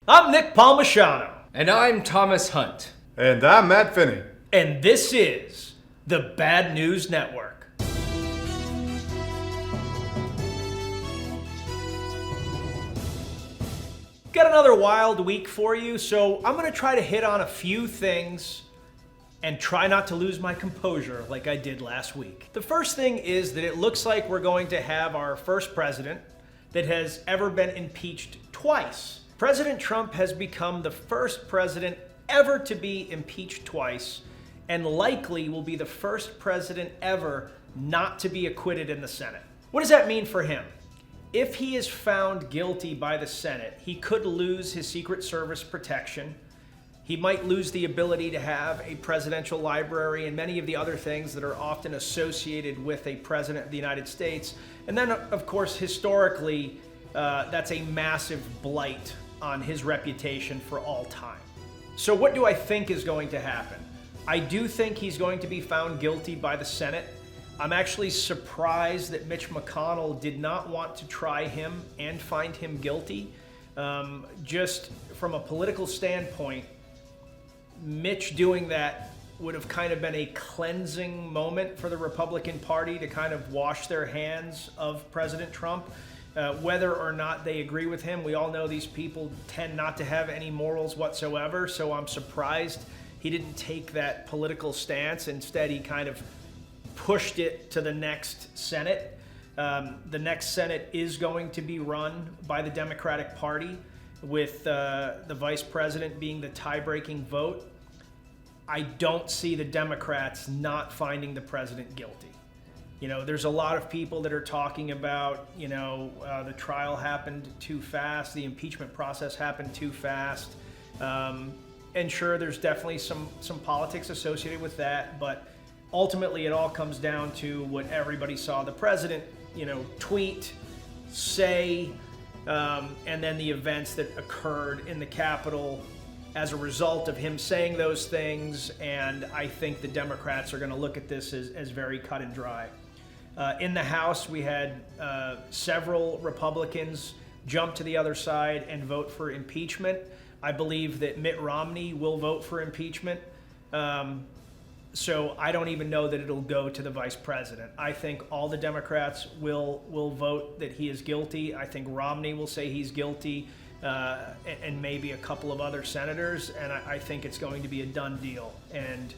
I'm Nick Palmisano. And I'm Thomas Hunt. And I'm Matt Finney. And this is the Bad News Network. Got another wild week for you, so I'm going to try to hit on a few things and try not to lose my composure like I did last week. The first thing is that it looks like we're going to have our first president that has ever been impeached twice. President Trump has become the first president ever to be impeached twice, and likely will be the first president ever not to be acquitted in the Senate. What does that mean for him? If he is found guilty by the Senate, he could lose his Secret Service protection. He might lose the ability to have a presidential library and many of the other things that are often associated with a president of the United States. And then, of course, historically, that's a massive blight on his reputation for all time. So what do I think is going to happen? I do think he's going to be found guilty by the Senate. I'm actually surprised that Mitch McConnell did not want to try him and find him guilty. Just from a political standpoint, Mitch doing that would have kind of been a cleansing moment for the Republican Party to kind of wash their hands of President Trump. Whether or not they agree with him, we all know these people tend not to have any morals whatsoever, so I'm surprised he didn't take that political stance. Instead, he kind of pushed it to the next Senate. The next Senate is going to be run by the Democratic Party, with the vice president being the tie-breaking vote. I don't see the Democrats not finding the president guilty. You know, there's a lot of people that are talking about, the trial happened too fast, the impeachment process happened too fast. And sure, there's definitely some politics associated with that, but ultimately it all comes down to what everybody saw the president, tweet, say, and then the events that occurred in the Capitol as a result of him saying those things. And I think the Democrats are going to look at this as very cut and dry. In the House, we had several Republicans jump to the other side and vote for impeachment. I believe that Mitt Romney will vote for impeachment. So I don't even know that it'll go to the vice president. I think all the Democrats will vote that he is guilty. I think Romney will say he's guilty, and maybe a couple of other senators. And I think it's going to be a done deal. And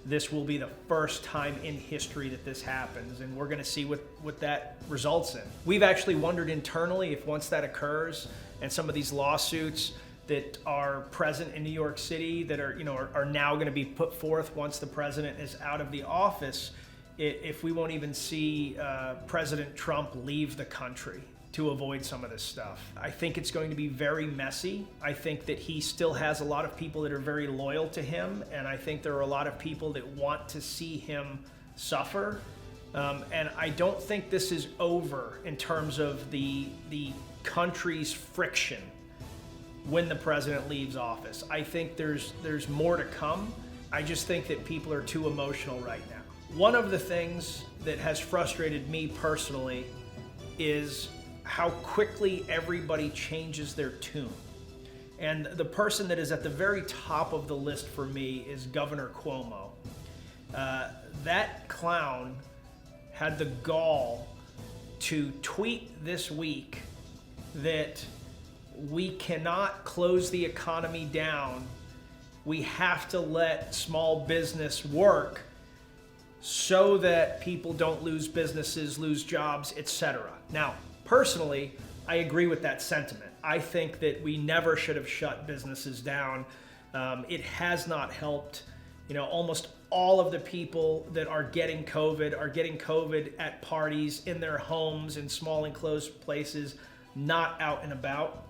this will be the first time in history that this happens, and we're going to see what that results in. We've actually wondered internally if once that occurs, and some of these lawsuits that are present in New York City that are now going to be put forth once the president is out of the office, if we won't even see President Trump leave the country to avoid some of this stuff. I think it's going to be very messy. I think that he still has a lot of people that are very loyal to him, and I think there are a lot of people that want to see him suffer. And I don't think this is over in terms of the country's friction when the president leaves office. I think there's more to come. I just think that people are too emotional right now. One of the things that has frustrated me personally is how quickly everybody changes their tune. And the person that is at the very top of the list for me is Governor Cuomo. That clown had the gall to tweet this week that we cannot close the economy down. We have to let small business work so that people don't lose businesses, lose jobs, etc. Now, personally, I agree with that sentiment. I think that we never should have shut businesses down. It has not helped. Almost all of the people that are getting COVID at parties, in their homes, in small enclosed places, not out and about.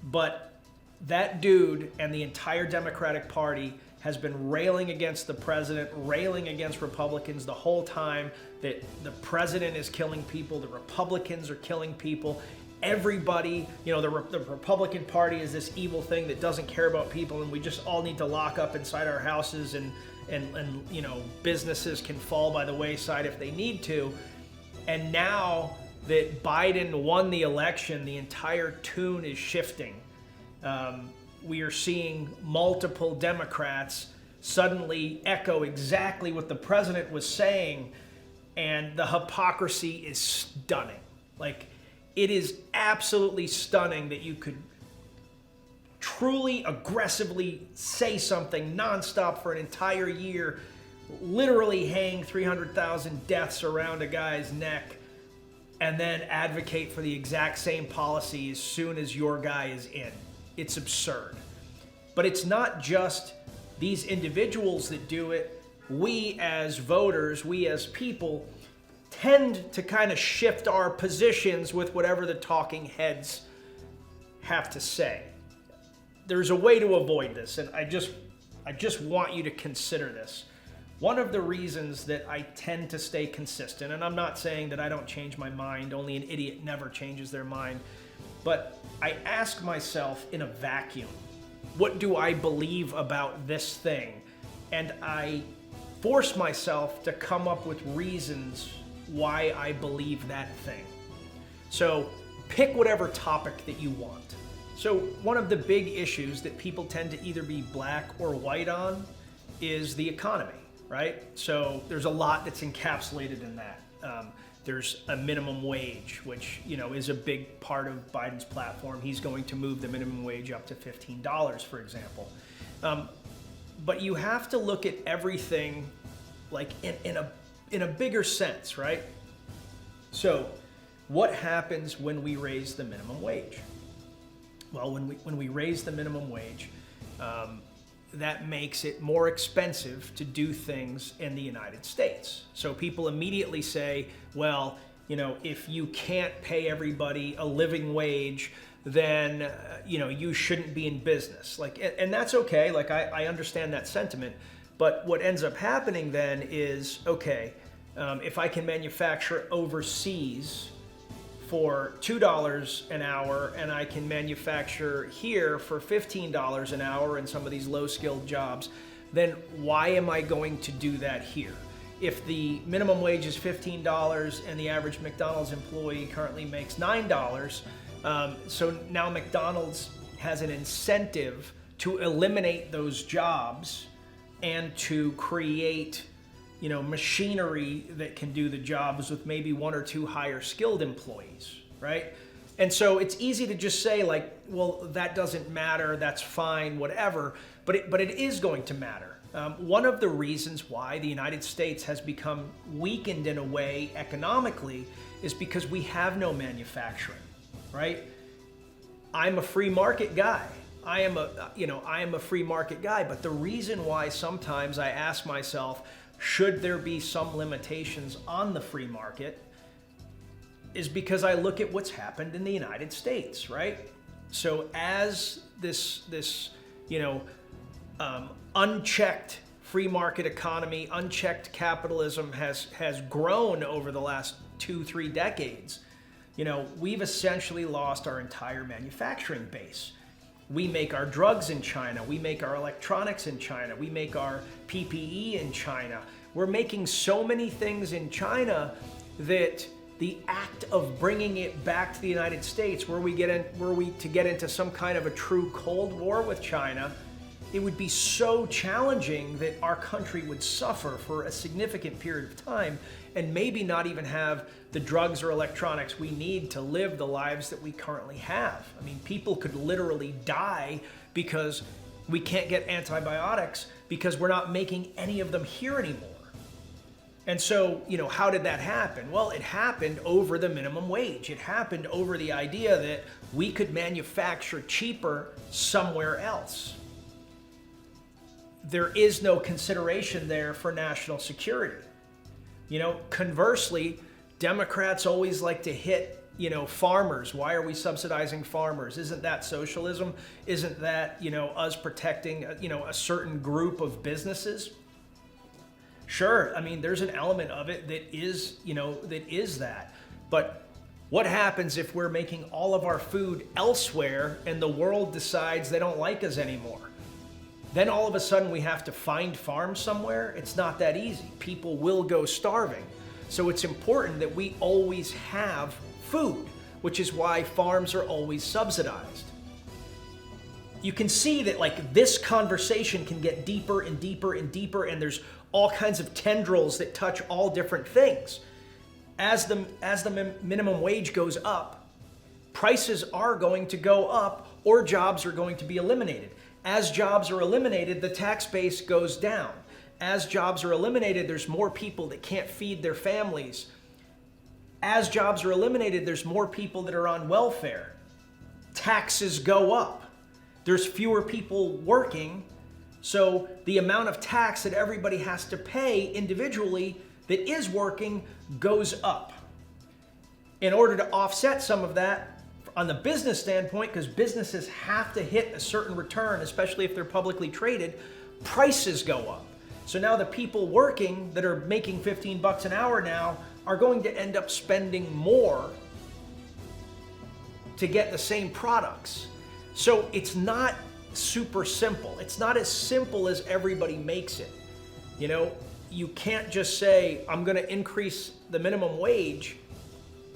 But that dude and the entire Democratic Party has been railing against the president, railing against Republicans the whole time, that the president is killing people, the Republicans are killing people. Everybody, the Republican Party is this evil thing that doesn't care about people, and we just all need to lock up inside our houses, and businesses can fall by the wayside if they need to. And now that Biden won the election, the entire tune is shifting. We are seeing multiple Democrats suddenly echo exactly what the president was saying, and the hypocrisy is stunning. Like, it is absolutely stunning that you could truly aggressively say something nonstop for an entire year, literally hang 300,000 deaths around a guy's neck, and then advocate for the exact same policy as soon as your guy is in. It's absurd. But it's not just these individuals that do it. We as voters, we as people, tend to kind of shift our positions with whatever the talking heads have to say. There's a way to avoid this, and I just want you to consider this. One of the reasons that I tend to stay consistent, and I'm not saying that I don't change my mind, only an idiot never changes their mind, but I ask myself in a vacuum, what do I believe about this thing? And I force myself to come up with reasons why I believe that thing. So pick whatever topic that you want. So one of the big issues that people tend to either be black or white on is the economy, right? So there's a lot that's encapsulated in that. There's a minimum wage, which is a big part of Biden's platform. He's going to move the minimum wage up to $15, for example. But you have to look at everything like in a bigger sense, right? So what happens when we raise the minimum wage? Well, when we raise the minimum wage, that makes it more expensive to do things in the United States. So people immediately say, well, if you can't pay everybody a living wage, then you shouldn't be in business. And that's okay. Like, I understand that sentiment. But what ends up happening then is, okay, if I can manufacture overseas for $2 an hour and I can manufacture here for $15 an hour in some of these low-skilled jobs, then why am I going to do that here? If the minimum wage is $15 and the average McDonald's employee currently makes $9, so now McDonald's has an incentive to eliminate those jobs and to create machinery that can do the jobs with maybe one or two higher skilled employees, right? And so it's easy to just say like, well, that doesn't matter, that's fine, whatever, but it is going to matter. One of the reasons why the United States has become weakened in a way economically is because we have no manufacturing, right? I'm a free market guy. I am a free market guy, but the reason why sometimes I ask myself, should there be some limitations on the free market, is because I look at what's happened in the United States, right? So as this unchecked free market economy, unchecked capitalism has grown over the last 2-3 decades, we've essentially lost our entire manufacturing base. We make our drugs in China. We make our electronics in China. We make our PPE in China. We're making so many things in China that the act of bringing it back to the United States, were we to get into some kind of a true Cold War with China, it would be so challenging that our country would suffer for a significant period of time and maybe not even have the drugs or electronics we need to live the lives that we currently have. I mean, people could literally die because we can't get antibiotics because we're not making any of them here anymore. And so, how did that happen? Well, it happened over the minimum wage. It happened over the idea that we could manufacture cheaper somewhere else. There is no consideration there for national security. Conversely, Democrats always like to hit, farmers. Why are we subsidizing farmers? Isn't that socialism? Isn't that, us protecting, a certain group of businesses? Sure, I mean, there's an element of it that is that. But what happens if we're making all of our food elsewhere and the world decides they don't like us anymore? Then all of a sudden we have to find farms somewhere? It's not that easy. People will go starving. So it's important that we always have food, which is why farms are always subsidized. you can see that like this conversation can get deeper and deeper and deeper, and there's all kinds of tendrils that touch all different things. As the minimum wage goes up, prices are going to go up, or jobs are going to be eliminated. As jobs are eliminated, the tax base goes down. As jobs are eliminated, there's more people that can't feed their families. As jobs are eliminated, there's more people that are on welfare. Taxes go up. There's fewer people working, so the amount of tax that everybody has to pay individually that is working goes up. In order to offset some of that, on the business standpoint, because businesses have to hit a certain return, especially if they're publicly traded, prices go up. So now the people working that are making 15 bucks an hour now are going to end up spending more to get the same products. So it's not super simple. It's not as simple as everybody makes it. You know, you can't just say, I'm going to increase the minimum wage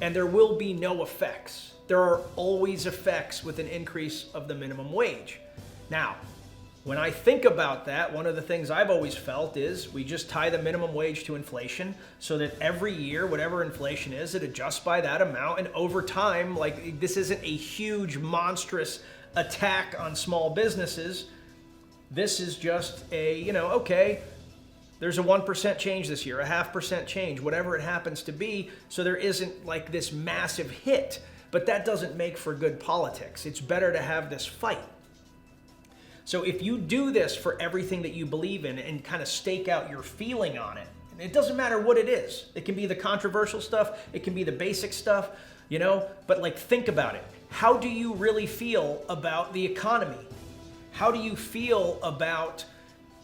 and there will be no effects. There are always effects with an increase of the minimum wage. Now, when I think about that, one of the things I've always felt is we just tie the minimum wage to inflation so that every year, whatever inflation is, it adjusts by that amount. And over time, like this isn't a huge, monstrous attack on small businesses. This is just a, you know, okay, there's a 1% change this year, a 0.5% change, whatever it happens to be. So there isn't like this massive hit, but that doesn't make for good politics. It's better to have this fight. So if you do this for everything that you believe in and kind of stake out your feeling on it, it doesn't matter what it is. It can be the controversial stuff. It can be the basic stuff, you know, but like think about it. How do you really feel about the economy? How do you feel about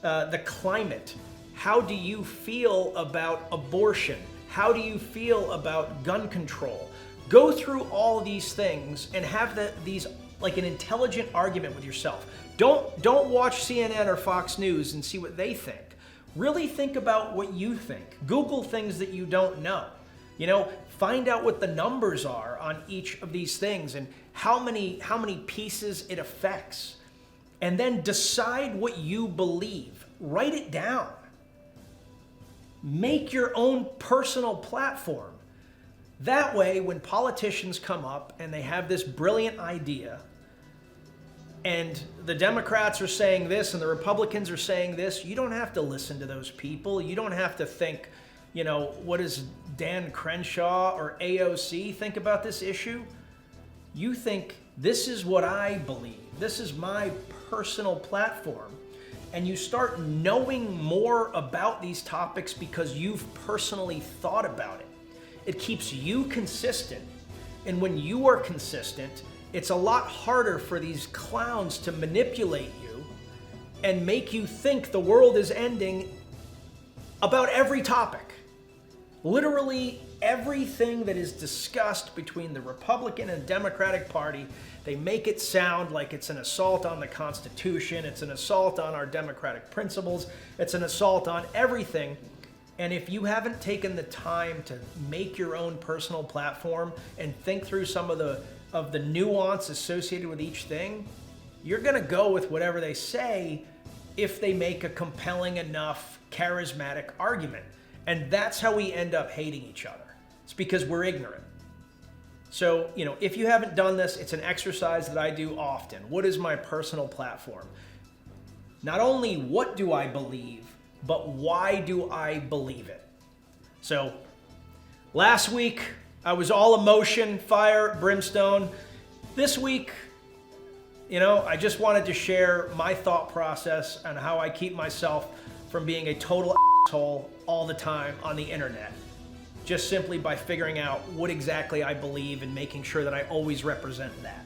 the climate? How do you feel about abortion? How do you feel about gun control? Go through all these things and have these like an intelligent argument with yourself. Don't watch CNN or Fox News and see what they think. Really think about what you think. Google things that you don't know. You know, find out what the numbers are on each of these things and how many pieces it affects. And then decide what you believe. Write it down. Make your own personal platform. That way, when politicians come up and they have this brilliant idea, and the Democrats are saying this and the Republicans are saying this, you don't have to listen to those people. You don't have to think, you know, what does Dan Crenshaw or AOC think about this issue? You think, this is what I believe. This is my personal platform. And you start knowing more about these topics because you've personally thought about it. It keeps you consistent. And when you are consistent, it's a lot harder for these clowns to manipulate you and make you think the world is ending about every topic. Literally everything that is discussed between the Republican and Democratic Party, they make it sound like it's an assault on the Constitution, it's an assault on our democratic principles, it's an assault on everything. And if you haven't taken the time to make your own personal platform and think through some of the nuance associated with each thing, you're going to go with whatever they say if they make a compelling enough, charismatic argument. And that's how we end up hating each other. It's because we're ignorant. So, you know, if you haven't done this, it's an exercise that I do often. What is my personal platform? Not only what do I believe, but why do I believe it? So, last week, I was all emotion, fire, brimstone. This week, you know, I just wanted to share my thought process on how I keep myself from being a total asshole all the time on the internet. Just simply by figuring out what exactly I believe and making sure that I always represent that.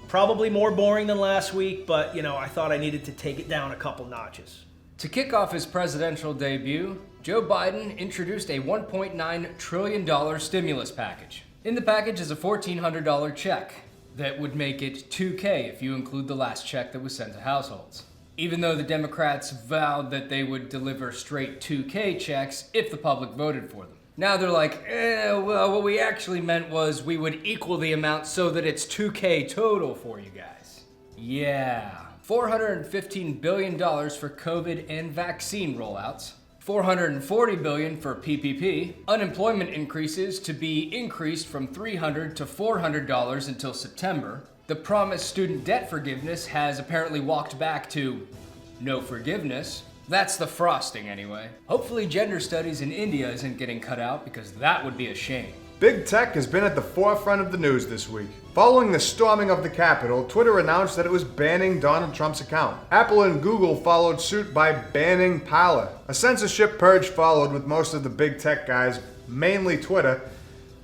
Probably more boring than last week, but, you know, I thought I needed to take it down a couple notches. To kick off his presidential debut, Joe Biden introduced a $1.9 trillion stimulus package. In the package is a $1,400 check that would make it $2K if you include the last check that was sent to households. Even though the Democrats vowed that they would deliver straight $2K checks if the public voted for them. Now they're like, well, what we actually meant was we would equal the amount so that it's $2K total for you guys. Yeah. $415 billion for COVID and vaccine rollouts. $440 billion for PPP. Unemployment increases to be increased from $300 to $400 until September. The promised student debt forgiveness has apparently walked back to no forgiveness. That's the frosting anyway. Hopefully gender studies in India isn't getting cut out because that would be a shame. Big tech has been at the forefront of the news this week. Following the storming of the Capitol, Twitter announced that it was banning Donald Trump's account. Apple and Google followed suit by banning Parler. A censorship purge followed with most of the big tech guys, mainly Twitter,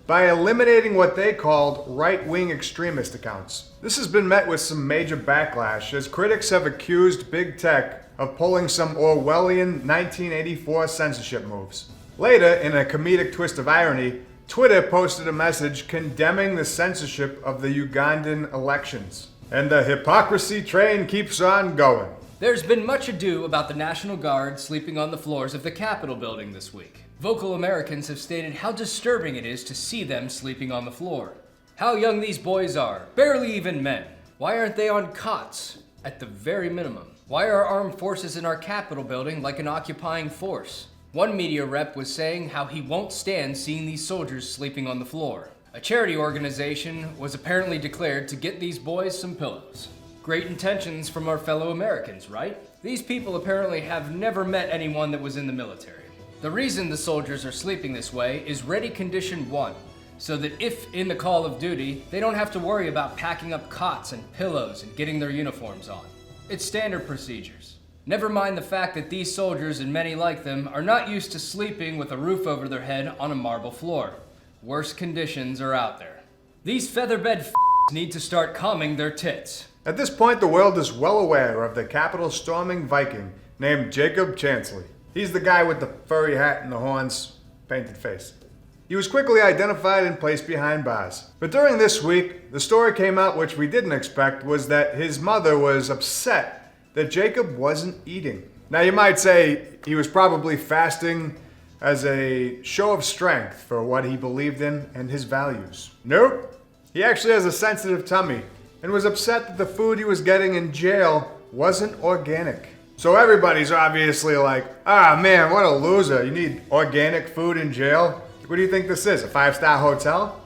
by eliminating what they called right-wing extremist accounts. This has been met with some major backlash, as critics have accused big tech of pulling some Orwellian 1984 censorship moves. Later, in a comedic twist of irony, Twitter posted a message condemning the censorship of the Ugandan elections. And the hypocrisy train keeps on going. There's been much ado about the National Guard sleeping on the floors of the Capitol building this week. Vocal Americans have stated how disturbing it is to see them sleeping on the floor. How young these boys are, barely even men. Why aren't they on cots, at the very minimum? Why are armed forces in our Capitol building like an occupying force? One media rep was saying how he won't stand seeing these soldiers sleeping on the floor. A charity organization was apparently declared to get these boys some pillows. Great intentions from our fellow Americans, right? These people apparently have never met anyone that was in the military. The reason the soldiers are sleeping this way is Ready Condition 1, so that if in the call of duty, they don't have to worry about packing up cots and pillows and getting their uniforms on. It's standard procedures. Never mind the fact that these soldiers and many like them are not used to sleeping with a roof over their head on a marble floor. Worse conditions are out there. These featherbed need to start calming their tits. At this point, the world is well aware of the Capitol storming Viking named Jacob Chansley. He's the guy with the furry hat and the horns, painted face. He was quickly identified and placed behind bars. But during this week, the story came out which we didn't expect was that his mother was upset that Jacob wasn't eating. Now you might say he was probably fasting as a show of strength for what he believed in and his values. Nope. He actually has a sensitive tummy and was upset that the food he was getting in jail wasn't organic. So everybody's obviously like, ah man, what a loser. You need organic food in jail? What do you think this is, a 5-star hotel?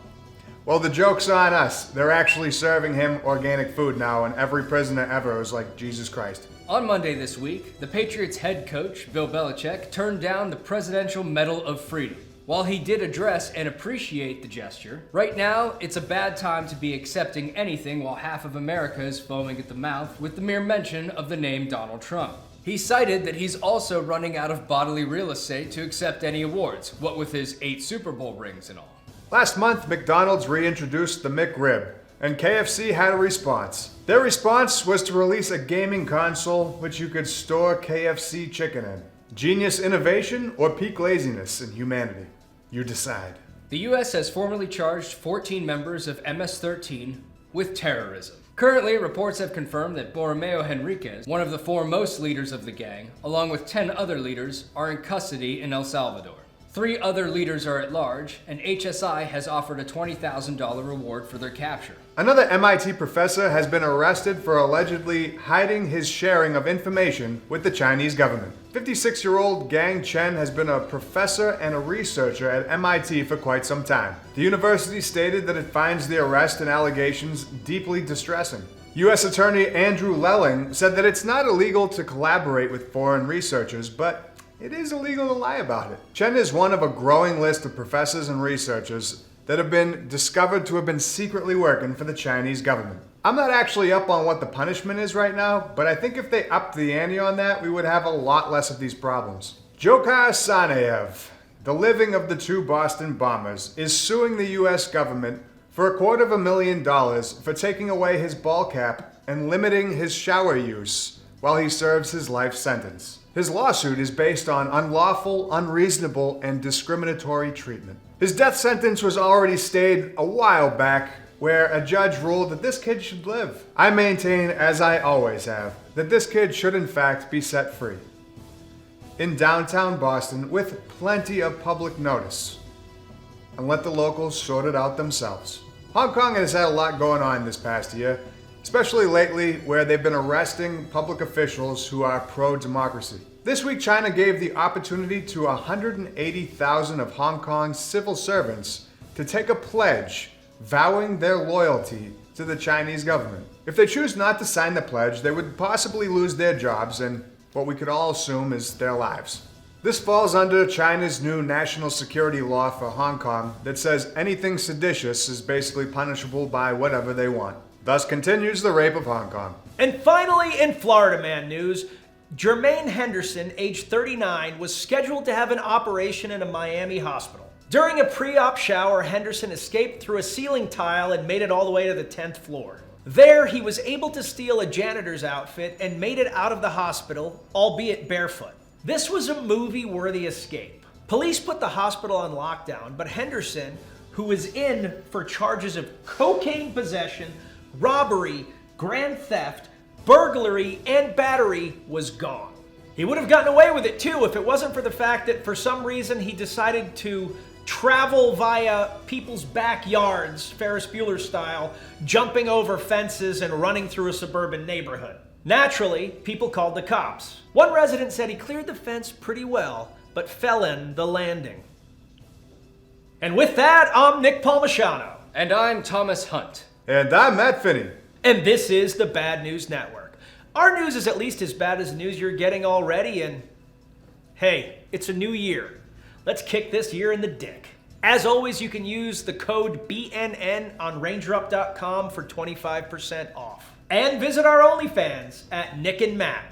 Well, the joke's on us. They're actually serving him organic food now, and every prisoner ever was like, Jesus Christ. On Monday this week, the Patriots head coach, Bill Belichick, turned down the Presidential Medal of Freedom. While he did address and appreciate the gesture, right now it's a bad time to be accepting anything while half of America is foaming at the mouth with the mere mention of the name Donald Trump. He cited that he's also running out of bodily real estate to accept any awards, what with his 8 Super Bowl rings and all. Last month, McDonald's reintroduced the McRib, and KFC had a response. Their response was to release a gaming console which you could store KFC chicken in. Genius innovation or peak laziness in humanity? You decide. The US has formally charged 14 members of MS-13 with terrorism. Currently, reports have confirmed that Borromeo Henriquez, one of the foremost leaders of the gang, along with 10 other leaders, are in custody in El Salvador. 3 other leaders are at large, and HSI has offered a $20,000 reward for their capture. Another MIT professor has been arrested for allegedly hiding his sharing of information with the Chinese government. 56-year-old Gang Chen has been a professor and a researcher at MIT for quite some time. The university stated that it finds the arrest and allegations deeply distressing. U.S. Attorney Andrew Lelling said that it's not illegal to collaborate with foreign researchers, but it is illegal to lie about it. Chen is one of a growing list of professors and researchers that have been discovered to have been secretly working for the Chinese government. I'm not actually up on what the punishment is right now, but I think if they upped the ante on that, we would have a lot less of these problems. Dzhokhar Tsarnaev, the living of the 2 Boston bombers, is suing the U.S. government for $250,000 for taking away his ball cap and limiting his shower use while he serves his life sentence. His lawsuit is based on unlawful, unreasonable, and discriminatory treatment. His death sentence was already stayed a while back, where a judge ruled that this kid should live. I maintain, as I always have, that this kid should in fact be set free. In downtown Boston, with plenty of public notice, and let the locals sort it out themselves. Hong Kong has had a lot going on this past year, especially lately where they've been arresting public officials who are pro-democracy. This week, China gave the opportunity to 180,000 of Hong Kong's civil servants to take a pledge vowing their loyalty to the Chinese government. If they choose not to sign the pledge, they would possibly lose their jobs and what we could all assume is their lives. This falls under China's new national security law for Hong Kong that says anything seditious is basically punishable by whatever they want. Thus continues the rape of Hong Kong. And finally, in Florida Man news, Jermaine Henderson, age 39, was scheduled to have an operation in a Miami hospital. During a pre-op shower, Henderson escaped through a ceiling tile and made it all the way to the 10th floor. There, he was able to steal a janitor's outfit and made it out of the hospital, albeit barefoot. This was a movie-worthy escape. Police put the hospital on lockdown, but Henderson, who was in for charges of cocaine possession, robbery, grand theft, burglary, and battery, was gone. He would have gotten away with it too if it wasn't for the fact that for some reason he decided to travel via people's backyards, Ferris Bueller style, jumping over fences and running through a suburban neighborhood. Naturally, people called the cops. One resident said he cleared the fence pretty well, but fell in the landing. And with that, I'm Nick Palmisano. And I'm Thomas Hunt. And I'm Matt Finney. And this is the Bad News Network. Our news is at least as bad as the news you're getting already, and hey, it's a new year. Let's kick this year in the dick. As always, you can use the code BNN on rangerup.com for 25% off. And visit our OnlyFans at Nick and Matt.